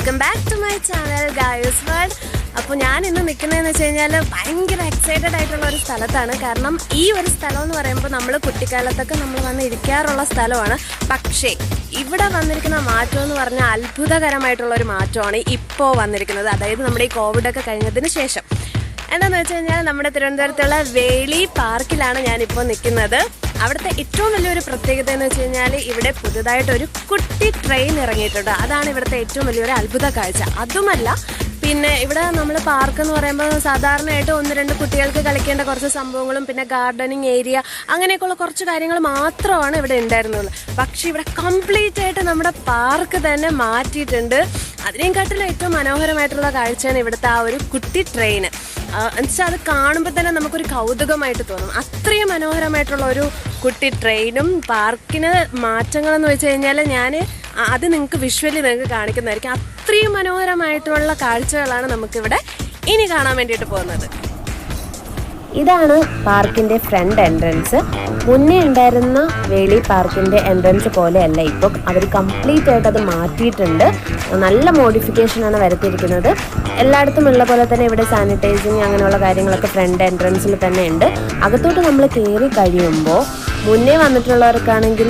Welcome back to my channel guys world. അപ്പോൾ ഞാൻ ഇന്ന് നിൽക്കുന്നതെന്ന് വെച്ച് കഴിഞ്ഞാൽ ഭയങ്കര എക്സൈറ്റഡ് ആയിട്ടുള്ള ഒരു സ്ഥലത്താണ്. കാരണം ഈ ഒരു സ്ഥലം എന്ന് പറയുമ്പോൾ നമ്മൾ കുട്ടിക്കാലത്തൊക്കെ നമ്മൾ വന്ന് ഇരിക്കാറുള്ള സ്ഥലമാണ്. പക്ഷേ ഇവിടെ വന്നിരിക്കുന്ന മാറ്റം എന്ന് പറഞ്ഞാൽ അത്ഭുതകരമായിട്ടുള്ള ഒരു മാറ്റമാണ് ഇപ്പോൾ വന്നിരിക്കുന്നത്. അതായത് നമ്മുടെ ഈ കോവിഡൊക്കെ കഴിഞ്ഞതിന് ശേഷം എന്താണെന്ന് വെച്ച് കഴിഞ്ഞാൽ നമ്മുടെ തിരുവനന്തപുരത്തുള്ള വേലി പാർക്കിലാണ് ഞാനിപ്പോൾ നിൽക്കുന്നത്. അവിടുത്തെ ഏറ്റവും വലിയൊരു പ്രത്യേകത എന്ന് വെച്ച് കഴിഞ്ഞാൽ ഇവിടെ പുതുതായിട്ടൊരു കുട്ടി ട്രെയിൻ ഇറങ്ങിയിട്ടുണ്ട്. അതാണ് ഇവിടുത്തെ ഏറ്റവും വലിയൊരു അത്ഭുത കാഴ്ച. അതുമല്ല, പിന്നെ ഇവിടെ നമ്മൾ പാർക്ക് എന്ന് പറയുമ്പോൾ സാധാരണയായിട്ട് 1-2 കുട്ടികൾക്ക് കളിക്കേണ്ട കുറച്ച് സംഭവങ്ങളും പിന്നെ ഗാർഡനിങ് ഏരിയ അങ്ങനെയൊക്കെയുള്ള കുറച്ച് കാര്യങ്ങൾ മാത്രമാണ് ഇവിടെ ഉണ്ടായിരുന്നുള്ളൂ. പക്ഷെ ഇവിടെ കംപ്ലീറ്റ് ആയിട്ട് നമ്മുടെ പാർക്ക് തന്നെ മാറ്റിയിട്ടുണ്ട്. അതിനെക്കാട്ടിലും ഏറ്റവും മനോഹരമായിട്ടുള്ള കാഴ്ചയാണ് ഇവിടുത്തെ ആ ഒരു കുട്ടി ട്രെയിന്. എന്നുവെച്ചാൽ അത് കാണുമ്പോൾ തന്നെ നമുക്കൊരു കൗതുകമായിട്ട് തോന്നും. അത്രയും മനോഹരമായിട്ടുള്ള ഒരു കുട്ടി ട്രെയിനും പാർക്കിന് മാറ്റങ്ങളെന്ന് വെച്ച് കഴിഞ്ഞാൽ അത് നിങ്ങൾക്ക് വിഷ്വലി നിങ്ങൾക്ക് കാണിക്കുന്നതായിരിക്കും. അത്രയും മനോഹരമായിട്ടുള്ള കാഴ്ചകളാണ് നമുക്കിവിടെ ഇനി കാണാൻ വേണ്ടിയിട്ട് പോകുന്നത്. ഇതാണ് പാർക്കിന്റെ ഫ്രണ്ട് എൻട്രൻസ്. മുന്നേ ഉണ്ടായിരുന്ന വേലി പാർക്കിന്റെ എൻട്രൻസ് പോലെയല്ല ഇപ്പോൾ. അവർ കംപ്ലീറ്റ് ആയിട്ട് അത് മാറ്റിയിട്ടുണ്ട്. നല്ല മോഡിഫിക്കേഷനാണ് വരുത്തിയിരിക്കുന്നത്. എല്ലായിടത്തും ഉള്ള പോലെ തന്നെ ഇവിടെ സാനിറ്റൈസിങ് അങ്ങനെയുള്ള കാര്യങ്ങളൊക്കെ ഫ്രണ്ട് എൻട്രൻസിൽ തന്നെ ഉണ്ട്. അകത്തോട്ട് നമ്മൾ കയറി കഴിയുമ്പോൾ മുന്നേ വന്നിട്ടുള്ളവർക്കാണെങ്കിൽ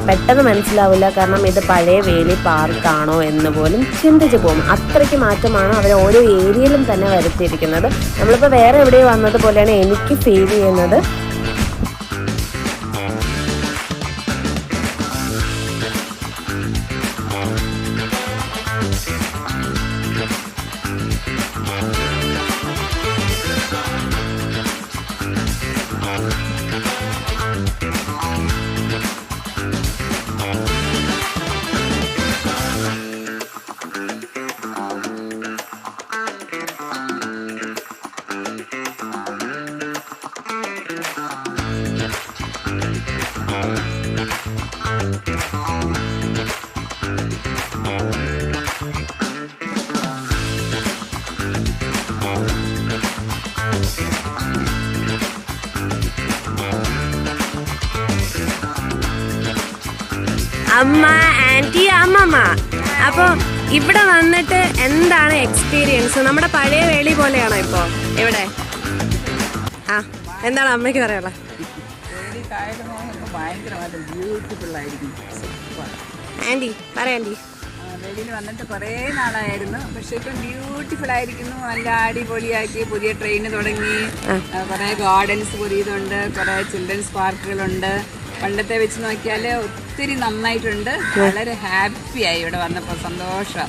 പെട്ടെന്ന് മനസ്സിലാവില്ല. കാരണം ഇത് പഴയ വേലി പാർക്കാണോ എന്ന് പോലും ചിന്തിച്ചു പോകും. അത്രയ്ക്ക് മാറ്റമാണ് അവർ ഓരോ ഏരിയയിലും തന്നെ വരുത്തിയിരിക്കുന്നത്. നമ്മളിപ്പോൾ വേറെ എവിടെയോ വന്നതുപോലെയാണ് എനിക്ക് ഫീൽ ചെയ്യുന്നത്. അമ്മ, ആന്റി, അമ്മമ്മ. അപ്പോൾ ഇവിടെ വന്നിട്ട് എന്താണ് എക്സ്പീരിയൻസ്? നമ്മുടെ പഴയ വേളി പോലെയാണോ ഇപ്പോ ഇവിടെ? എന്താണ് അമ്മയ്ക്ക് പറയാനുള്ളത്? ആന്റി പറയാന്റി. വെളിയിൽ വന്നിട്ട് കുറേ നാളായിരുന്നു, പക്ഷെ ഇപ്പം ബ്യൂട്ടിഫുൾ ആയിരിക്കുന്നു. നല്ല അടിപൊളിയാക്കി പുതിയ ട്രെയിൻ തുടങ്ങി, കുറേ ഗാർഡൻസ് പുതിയതുണ്ട്, കുറേ ചിൽഡ്രൻസ് പാർക്കുകളുണ്ട്. പണ്ടത്തെ വെച്ച് നോക്കിയാൽ ഒത്തിരി നന്നായിട്ടുണ്ട്. വളരെ ഹാപ്പിയായി ഇവിടെ വന്നപ്പോൾ, സന്തോഷം.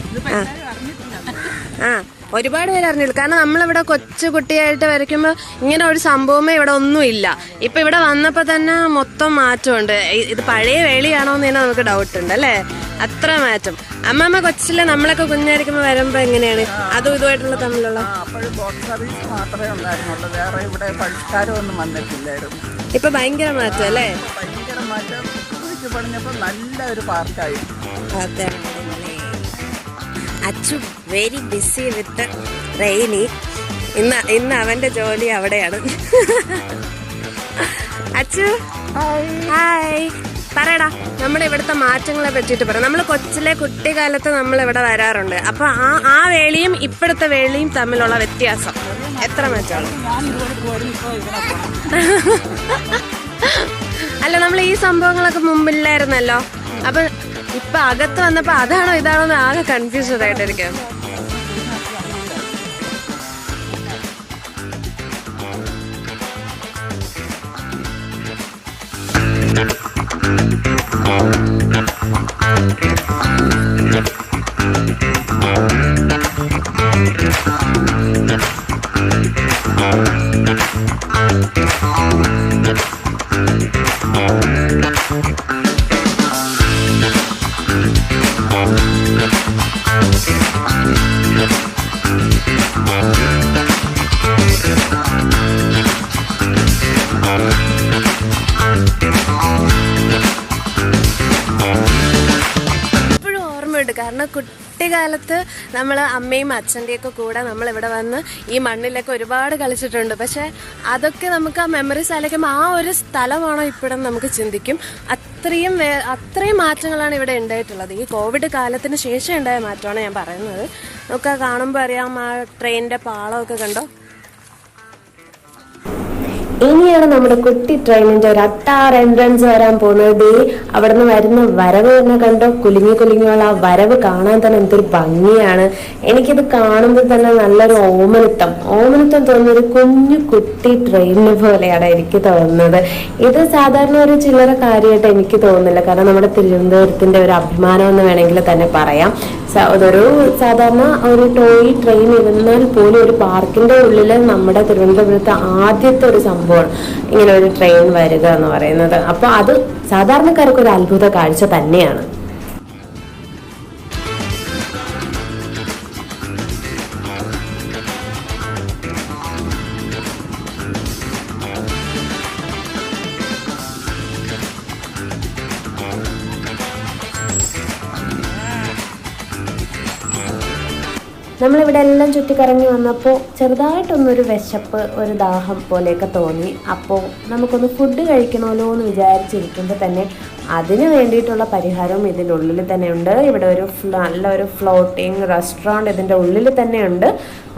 ഒരുപാട് പേര് അറിഞ്ഞില്ല. കാരണം നമ്മളിവിടെ കൊച്ചു കുട്ടിയായിട്ട് വരയ്ക്കുമ്പോൾ ഇങ്ങനെ ഒരു സംഭവമേ ഇവിടെ ഒന്നുമില്ല. ഇപ്പൊ ഇവിടെ വന്നപ്പോ തന്നെ മൊത്തം മാറ്റമുണ്ട്. ഇത് പഴയ വേളിയാണോ എന്ന് തന്നെ നമുക്ക് ഡൗട്ട് ഉണ്ട് അല്ലേ? അത്ര മാറ്റം. അമ്മമ്മ കൊച്ചിലെ നമ്മളൊക്കെ കുഞ്ഞായിരിക്കുമ്പോ വരുമ്പോ എങ്ങനെയാണ് അതും ഇതുമായിട്ടുള്ള തമ്മിലുള്ള? ഇപ്പൊ ഭയങ്കര മാറ്റം അല്ലേ? അതെ. Achu very busy with rainy. ഇന്ന് അവന്റെ ജോലി അവിടെയാണ്. അച്ചു ഹായ്, പറയടാ നമ്മുടെ ഇവിടുത്തെ മാറ്റങ്ങളെ പറ്റിയിട്ട് പറ. നമ്മൾ കൊച്ചിലെ കുട്ടിക്കാലത്ത് നമ്മൾ ഇവിടെ വരാറുണ്ട്. അപ്പൊ ആ വേളിയും ഇപ്പോഴത്തെ വേളിയും തമ്മിലുള്ള വ്യത്യാസം എത്ര മാറ്റമാണ്? അല്ല, നമ്മൾ ഈ സംഭവങ്ങളൊക്കെ മുമ്പില്ലായിരുന്നല്ലോ. അപ്പൊ ഇപ്പൊ അകത്ത് വന്നപ്പോ അതാണോ ഇതാണോ എന്ന് ആകെ കൺഫ്യൂസ്ഡ് ആയിട്ടിരിക്കും. ഇപ്പോഴും ഓർമ്മയുണ്ട്. കാരണം കുട്ടിക്കാലത്ത് നമ്മൾ അമ്മയും അച്ഛൻ്റെയൊക്കെ കൂടെ നമ്മൾ ഇവിടെ വന്ന് ഈ മണ്ണിലൊക്കെ ഒരുപാട് കളിച്ചിട്ടുണ്ട്. പക്ഷെ അതൊക്കെ നമുക്ക് ആ മെമ്മറീസ് ആലോചിക്കുമ്പോൾ ആ ഒരു സ്ഥലമാണോ ഇപ്പോഴും നമുക്ക് ചിന്തിക്കും. അത്രയും മാറ്റങ്ങളാണ് ഇവിടെ ഉണ്ടായിട്ടുള്ളത്. ഈ കോവിഡ് കാലത്തിന് ശേഷം ഉണ്ടായ മാറ്റമാണ് ഞാൻ പറയുന്നത്. നമുക്ക് കാണുമ്പോൾ അറിയാം, ആ ട്രെയിനിന്റെ പാളമൊക്കെ കണ്ടോ. ഇനിയാണ് നമ്മുടെ കുട്ടി ട്രെയിനിന്റെ ഒരു അട്ടാറ് എൻട്രൻസ് വരാൻ പോകുന്നത്. അവിടെ നിന്ന് വരുന്ന വരവ് തന്നെ കണ്ടോ, കുലുങ്ങിയുള്ള ആ വരവ് കാണാൻ തന്നെ എന്തൊരു ഭംഗിയാണ്. എനിക്കിത് കാണുമ്പോൾ തന്നെ നല്ലൊരു ഓമനത്വം തോന്നുന്ന ഒരു കുഞ്ഞു കുട്ടി ട്രെയിനിനെ പോലെയാണ് എനിക്ക് തോന്നുന്നത്. ഇത് സാധാരണ ഒരു ചില്ലറ കാര്യമായിട്ട് എനിക്ക് തോന്നുന്നില്ല. കാരണം നമ്മുടെ തിരുവനന്തപുരത്തിന്റെ ഒരു അഭിമാനം എന്ന് വേണമെങ്കിൽ തന്നെ പറയാം. അതൊരു സാധാരണ ഒരു ടോയ് ട്രെയിൻ ഇരുന്നാൽ പോലും ഒരു പാർക്കിന്റെ ഉള്ളിൽ നമ്മുടെ തിരുവനന്തപുരത്ത് ആദ്യത്തെ ഒരു സംഭവം ഇങ്ങനെ ഒരു ട്രെയിൻ വരിക എന്ന് പറയുന്നത്. അപ്പൊ അത് സാധാരണക്കാർക്ക് ഒരു അത്ഭുത കാഴ്ച തന്നെയാണ്. നമ്മളിവിടെ എല്ലാം ചുറ്റിക്കറങ്ങി വന്നപ്പോൾ ചെറുതായിട്ടൊന്നൊരു വിശപ്പ്, ഒരു ദാഹം പോലെയൊക്കെ തോന്നി. അപ്പോൾ നമുക്കൊന്ന് ഫുഡ് കഴിക്കണമല്ലോ എന്ന് വിചാരിച്ചിരിക്കുമ്പോൾ തന്നെ അതിന് വേണ്ടിയിട്ടുള്ള പരിഹാരവും ഇതിൻ്റെ ഉള്ളിൽ തന്നെ ഉണ്ട്. ഇവിടെ ഒരു നല്ലൊരു ഫ്ലോട്ടിങ് റെസ്റ്റോറൻറ്റ് ഇതിൻ്റെ ഉള്ളിൽ തന്നെ ഉണ്ട്.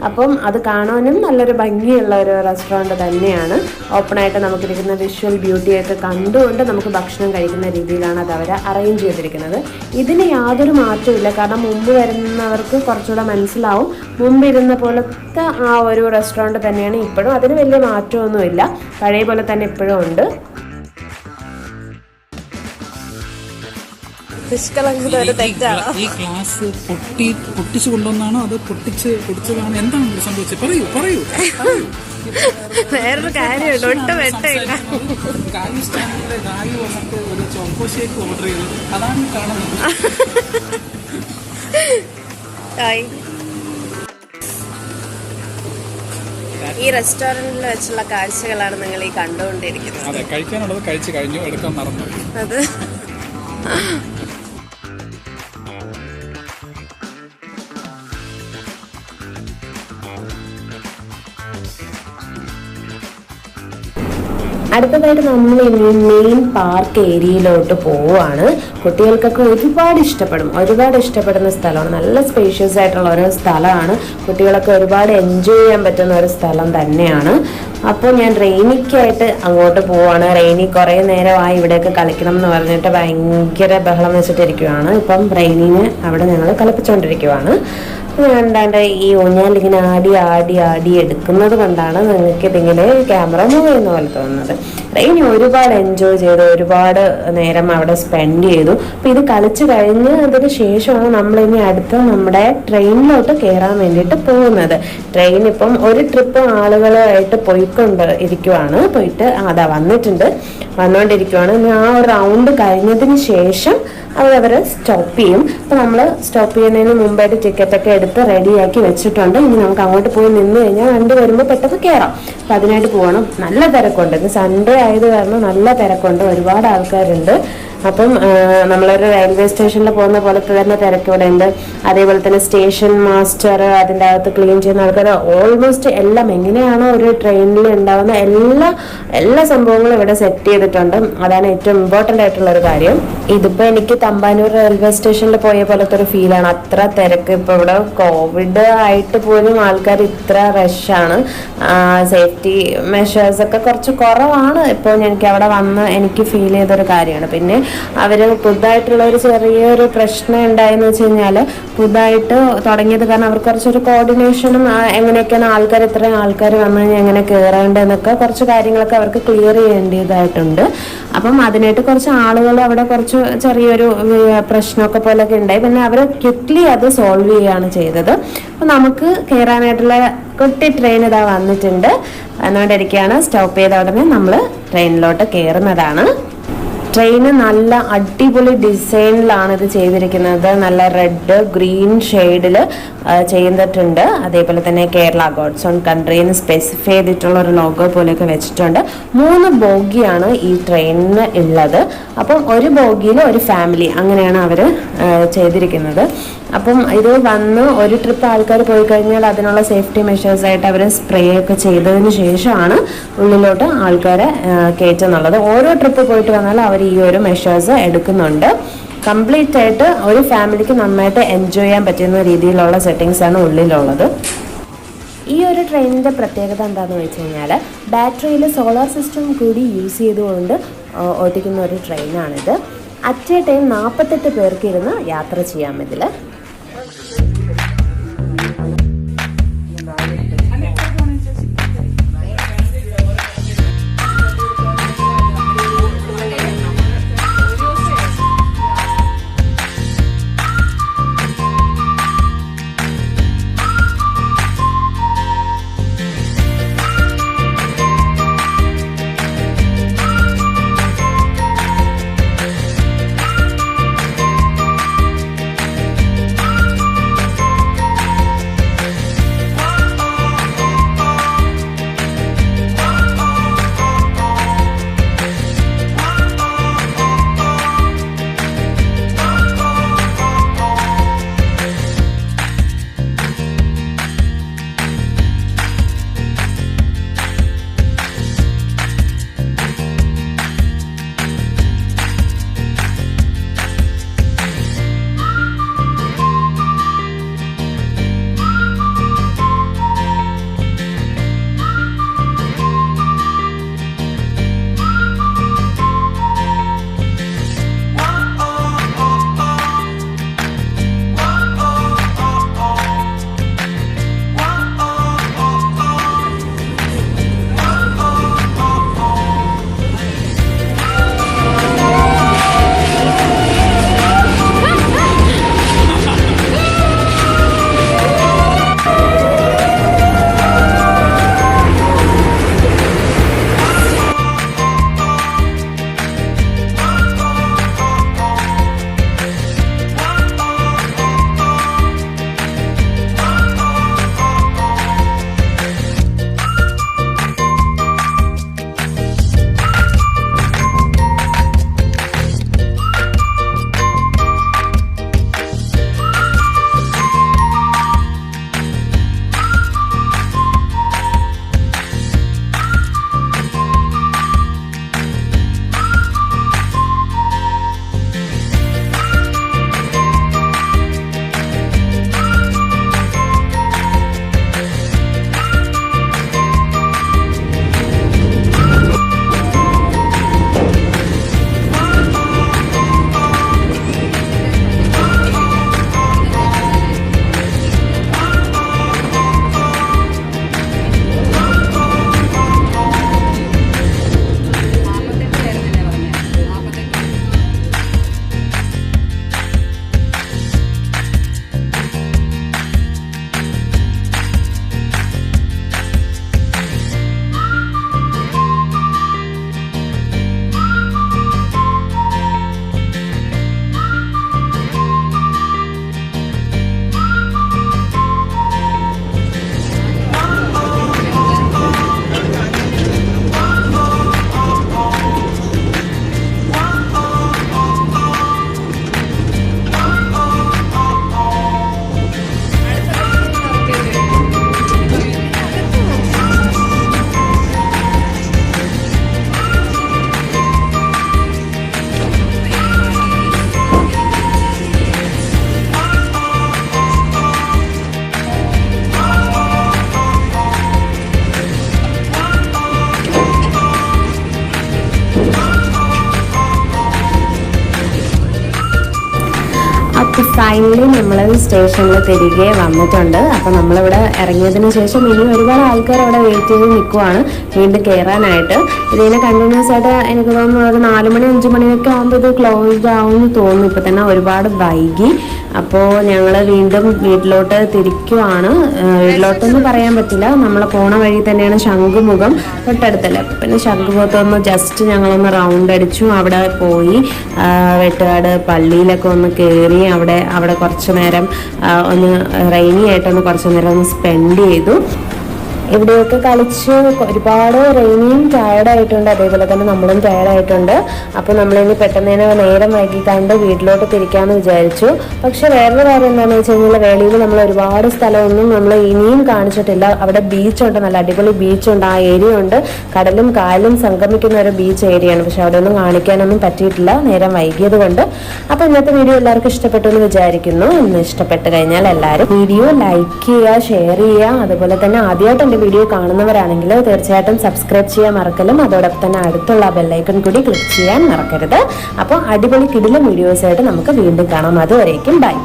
അപ്പം അത് കാണാനും നല്ലൊരു ഭംഗിയുള്ള ഒരു റെസ്റ്റോറൻറ്റ് തന്നെയാണ്. ഓപ്പണായിട്ട് നമുക്കിരിക്കുന്ന വിഷ്വൽ ബ്യൂട്ടിയൊക്കെ കണ്ടുകൊണ്ട് നമുക്ക് ഭക്ഷണം കഴിക്കുന്ന രീതിയിലാണ് അത് അവർ അറേഞ്ച് ചെയ്തിരിക്കുന്നത്. ഇതിന് യാതൊരു മാറ്റമില്ല. കാരണം മുമ്പ് വരുന്നവർക്ക് കുറച്ചുകൂടെ മനസ്സിലാവും, മുമ്പ് ഇരുന്ന പോലത്തെ ആ ഒരു റെസ്റ്റോറൻറ്റ് തന്നെയാണ് ഇപ്പോഴും. അതിന് വലിയ മാറ്റമൊന്നുമില്ല, പഴയ പോലെ തന്നെ ഇപ്പോഴും ഉണ്ട്. ഈ ക്ലാസ് പൊട്ടിച്ചു കൊണ്ടുവന്നാണോ അത് പൊട്ടിച്ചതാണോ, എന്താണ് സംഭവിച്ചത്? പറയൂ. വേറൊരു കാര്യമുണ്ട്, ഒട്ടും വെട്ടമില്ല. ഗായു സ്റ്റാൻഡിലെ ഗായു വന്നിട്ട് ഒരു ചോക്കോ ഷേക്ക് ഓർഡർ ചെയ്തു, അതാണ് കാണുന്നത്. ഈ റെസ്റ്റോറന്റിൽ വെച്ചുള്ള കാഴ്ചകളാണ് നിങ്ങൾ ഈ കണ്ടുകൊണ്ടിരിക്കുന്നത്. അതെ, കഴിക്കാനുള്ളത് കഴിച്ചു കഴിഞ്ഞു, എടുക്കാൻ നടന്നു. അത് അടുത്തതായിട്ട് നമ്മൾ ഇനി മെയിൻ പാർക്ക് ഏരിയയിലോട്ട് പോവുകയാണ്. കുട്ടികൾക്കൊക്കെ ഒരുപാട് ഇഷ്ടപ്പെടുന്ന സ്ഥലമാണ്. നല്ല സ്പേഷ്യസ് ആയിട്ടുള്ള ഒരു സ്ഥലമാണ്. കുട്ടികളൊക്കെ ഒരുപാട് എൻജോയ് ചെയ്യാൻ പറ്റുന്ന ഒരു സ്ഥലം തന്നെയാണ്. അപ്പോൾ ഞാൻ റെയിനിക്കായിട്ട് അങ്ങോട്ട് പോവാണ്. റെയിനി കുറേ നേരമായി ഇവിടെയൊക്കെ കളിക്കണം എന്ന് പറഞ്ഞിട്ട് ഭയങ്കര ബഹളം വെച്ചിട്ടിരിക്കുകയാണ്. ഇപ്പം റെയിനിനെ അവിടെ ഞങ്ങൾ കളിപ്പിച്ചുകൊണ്ടിരിക്കുകയാണ്. കണ്ടാണ്ട് ഈ ഊഞ്ഞാലിങ്ങനെ ആടി എടുക്കുന്നത് കൊണ്ടാണ് നിങ്ങൾക്ക് ഇതിങ്ങനെ ക്യാമറ മൂവ് ചെയ്യുന്ന പോലെ തോന്നുന്നത്. റെയിനി ഒരുപാട് എൻജോയ് ചെയ്തു, ഒരുപാട് നേരം അവിടെ സ്പെൻഡ് ചെയ്തു. അപ്പം ഇത് കളിച്ചു കഴിഞ്ഞ് അതിന് ശേഷമാണ് നമ്മളിനി അടുത്ത നമ്മുടെ ട്രെയിനിലോട്ട് കയറാൻ വേണ്ടിയിട്ട് പോകുന്നത്. ട്രെയിൻ ഇപ്പം ഒരു ട്രിപ്പ് ആളുകളായിട്ട് പോയിട്ട് അതാ വന്നുകൊണ്ടിരിക്കുവാണ്. ആ ഒരു റൗണ്ട് കഴിഞ്ഞതിന് ശേഷം അവർ സ്റ്റോപ്പ് ചെയ്യും. അപ്പോൾ നമ്മൾ സ്റ്റോപ്പ് ചെയ്യുന്നതിന് മുമ്പായിട്ട് ടിക്കറ്റൊക്കെ എടുത്ത് റെഡിയാക്കി വെച്ചിട്ടുണ്ട്. ഇനി നമുക്ക് അങ്ങോട്ട് പോയി നിന്ന് കഴിഞ്ഞാൽ വണ്ടി വരുമ്പോൾ പെട്ടെന്ന് കയറാം. അപ്പം അതിനായിട്ട് പോകണം. നല്ല തിരക്കുണ്ട്. ഇത് സൺഡേ ആയത് കാരണം നല്ല തിരക്കുണ്ട്, ഒരുപാട് ആൾക്കാരുണ്ട്. അപ്പം നമ്മളൊരു റെയിൽവേ സ്റ്റേഷനിൽ പോകുന്ന പോലത്തെ തന്നെ തിരക്കിവിടെ ഉണ്ട്. അതേപോലെ തന്നെ സ്റ്റേഷൻ മാസ്റ്റർ, അതിൻ്റെ അകത്ത് ക്ലീൻ ചെയ്യുന്ന ആൾക്കാർ, ഓൾമോസ്റ്റ് എല്ലാം എങ്ങനെയാണോ ഒരു ട്രെയിനിൽ ഉണ്ടാകുന്ന എല്ലാ സംഭവങ്ങളും ഇവിടെ സെറ്റ് ചെയ്തിട്ടുണ്ട്. അതാണ് ഏറ്റവും ഇമ്പോർട്ടൻ്റ് ആയിട്ടുള്ള ഒരു കാര്യം. ഇതിപ്പോൾ എനിക്ക് തമ്പാനൂർ റെയിൽവേ സ്റ്റേഷനിൽ പോയ പോലത്തെ ഒരു ഫീലാണ്. അത്ര തിരക്ക്. ഇപ്പോൾ ഇവിടെ കോവിഡ് ആയിട്ട് പോലും ആൾക്കാർ ഇത്ര റഷാണ്. സേഫ്റ്റി മെഷേഴ്സ് ഒക്കെ കുറച്ച് കുറവാണ് ഇപ്പോൾ എനിക്ക് അവിടെ വന്ന് എനിക്ക് ഫീൽ ചെയ്തൊരു കാര്യമാണ്. പിന്നെ അവർ പുതുതായിട്ടുള്ള ഒരു ചെറിയൊരു പ്രശ്നം ഉണ്ടായെന്ന് വെച്ച് കഴിഞ്ഞാൽ, പുതുതായിട്ട് തുടങ്ങിയത് കാരണം അവർക്ക് കുറച്ചൊരു കോർഡിനേഷനും എങ്ങനെയൊക്കെയാണ് ഇത്രയും ആൾക്കാർ വന്നു കഴിഞ്ഞാൽ എങ്ങനെ കയറേണ്ടതെന്നൊക്കെ കുറച്ച് കാര്യങ്ങളൊക്കെ അവർക്ക് ക്ലിയർ ചെയ്യേണ്ടതായിട്ടുണ്ട്. അപ്പം അതിനായിട്ട് കുറച്ച് ആളുകൾ അവിടെ കുറച്ച് ചെറിയൊരു പ്രശ്നമൊക്കെ പോലെയൊക്കെ ഉണ്ടായി. പിന്നെ അവർ ക്വിക്ലി അത് സോൾവ് ചെയ്യുകയാണ് ചെയ്തത്. അപ്പം നമുക്ക് കയറാനായിട്ടുള്ള കുട്ടി ട്രെയിൻ ഇതാ വന്നിട്ടുണ്ട്, വന്നുകൊണ്ടിരിക്കുകയാണ്. സ്റ്റോപ്പ് ചെയ്ത ഉടനെ നമ്മൾ ട്രെയിനിലോട്ട് കയറുന്നതാണ്. ട്രെയിന് നല്ല അടിപൊളി ഡിസൈനിലാണ് ഇത് ചെയ്തിരിക്കുന്നത്. നല്ല റെഡ് ഗ്രീൻ ഷെയ്ഡിൽ ചെയ്തിട്ടുണ്ട്. അതേപോലെ തന്നെ കേരള ഗോഡ്സ് ഓൺ കൺട്രിന്ന് സ്പെസിഫൈ ചെയ്തിട്ടുള്ള ഒരു ലോഗോ പോലെയൊക്കെ വെച്ചിട്ടുണ്ട്. 3 ബോഗിയാണ് ഈ ട്രെയിനിന് ഉള്ളത്. അപ്പം ഒരു ബോഗിയിൽ ഒരു ഫാമിലി, അങ്ങനെയാണ് അവർ ചെയ്തിരിക്കുന്നത്. അപ്പം ഇത് വന്ന് ഒരു ട്രിപ്പ് ആൾക്കാർ പോയി കഴിഞ്ഞാൽ അതിനുള്ള സേഫ്റ്റി മെഷേഴ്സായിട്ട് അവർ സ്പ്രേ ഒക്കെ ചെയ്തതിന് ശേഷമാണ് ഉള്ളിലോട്ട് ആൾക്കാരെ കയറ്റുന്നുള്ളത്. ഓരോ ട്രിപ്പ് പോയിട്ട് വന്നാൽ അവർ ഈ ഒരു മെഷേഴ്സ് എടുക്കുന്നുണ്ട്. കംപ്ലീറ്റ് ആയിട്ട് ഒരു ഫാമിലിക്ക് നന്നായിട്ട് എൻജോയ് ചെയ്യാൻ പറ്റുന്ന രീതിയിലുള്ള സെറ്റിങ്സ് ആണ് ഉള്ളിലുള്ളത്. ഈ ഒരു ട്രെയിനിൻ്റെ പ്രത്യേകത എന്താണെന്ന് വെച്ച് കഴിഞ്ഞാൽ ബാറ്ററിയിൽ സോളാർ സിസ്റ്റം കൂടി യൂസ് ചെയ്തുകൊണ്ട് ഓടിക്കുന്ന ഒരു ട്രെയിനാണിത്. അറ്റ് എ ടൈം 48 പേർക്ക് ഇരുന്ന് യാത്ര ചെയ്യാം ഇതിൽ. ഫൈനലി നമ്മൾ സ്റ്റേഷനിൽ തിരികെ വന്നിട്ടുണ്ട്. അപ്പോൾ നമ്മളിവിടെ ഇറങ്ങിയതിന് ശേഷം ഇനി ഒരുപാട് ആൾക്കാർ അവിടെ വെയിറ്റ് ചെയ്ത് നിൽക്കുവാണ് വീണ്ടും കയറാനായിട്ട്. ഇതിനെ കണ്ടിന്യൂസ് ആയിട്ട് എനിക്ക് തോന്നുന്നു ഒരു 4 മണി 5 മണിയൊക്കെ ആകുമ്പോൾ ഇത് ക്ലോസ്ഡ് ആവുമെന്ന് തോന്നുന്നു. ഇപ്പോൾ തന്നെ ഒരുപാട് വൈകി. അപ്പോൾ ഞങ്ങൾ വീണ്ടും വീട്ടിലോട്ട് തിരിക്കുവാണ്. വീട്ടിലോട്ടൊന്നും പറയാൻ പറ്റില്ല, നമ്മൾ പോണ വഴി തന്നെയാണ് ശംഖുമുഖം, തൊട്ടടുത്തല്ലേ. പിന്നെ ശംഖുമുഖത്തൊന്ന് ജസ്റ്റ് ഞങ്ങളൊന്ന് റൗണ്ട് അടിച്ചു. അവിടെ പോയി വെട്ടുകാട് പള്ളിയിലൊക്കെ ഒന്ന് കയറി അവിടെ കുറച്ച് നേരം ഒന്ന് റെയിനി ആയിട്ടൊന്ന് കുറച്ച് നേരം ഒന്ന് സ്പെൻഡ് ചെയ്തു. ഇവിടെയൊക്കെ കളിച്ച് ഒരുപാട് റെയിനിയും ടയർഡായിട്ടുണ്ട്, അതേപോലെ തന്നെ നമ്മളും ടയർഡായിട്ടുണ്ട്. അപ്പോൾ നമ്മളിനി പെട്ടെന്ന് തന്നെ നേരം വൈകിക്കാണ്ട് വീട്ടിലോട്ട് തിരിക്കാമെന്ന് വിചാരിച്ചു. പക്ഷെ വേറൊരു കാര്യം എന്താണെന്ന് വെച്ച് കഴിഞ്ഞാൽ വേളിയിൽ നമ്മൾ ഒരുപാട് സ്ഥലമൊന്നും നമ്മൾ ഇനിയും കാണിച്ചിട്ടില്ല. അവിടെ ബീച്ചുണ്ട്, നല്ല അടിപൊളി ബീച്ചുണ്ട്, ആ ഏരിയ ഉണ്ട്, കടലും കായലും സംഗമിക്കുന്ന ഒരു ബീച്ച് ഏരിയയാണ്. പക്ഷെ അവിടെ ഒന്നും കാണിക്കാനൊന്നും പറ്റിയിട്ടില്ല, നേരം വൈകിയത് കൊണ്ട്. അപ്പോൾ ഇന്നത്തെ വീഡിയോ എല്ലാവർക്കും ഇഷ്ടപ്പെട്ടു എന്ന് വിചാരിക്കുന്നു. ഇന്ന് ഇഷ്ടപ്പെട്ട് കഴിഞ്ഞാൽ എല്ലാവരും വീഡിയോ ലൈക്ക് ചെയ്യുക, ഷെയർ ചെയ്യുക. അതുപോലെ തന്നെ ആദ്യമായിട്ട് എൻ്റെ വീഡിയോ കാണുന്നവരാണെങ്കിൽ തീർച്ചയായിട്ടും സബ്സ്ക്രൈബ് ചെയ്യാൻ മറക്കലും അതോടൊപ്പം തന്നെ അടുത്തുള്ള ബെല്ലൈക്കൺ കൂടി ക്ലിക്ക് ചെയ്യാൻ മറക്കരുത്. അപ്പോൾ അടിപൊളി കിടിലം വീഡിയോസായിട്ട് നമുക്ക് വീണ്ടും കാണാം. അതുവരേക്കും ബൈ.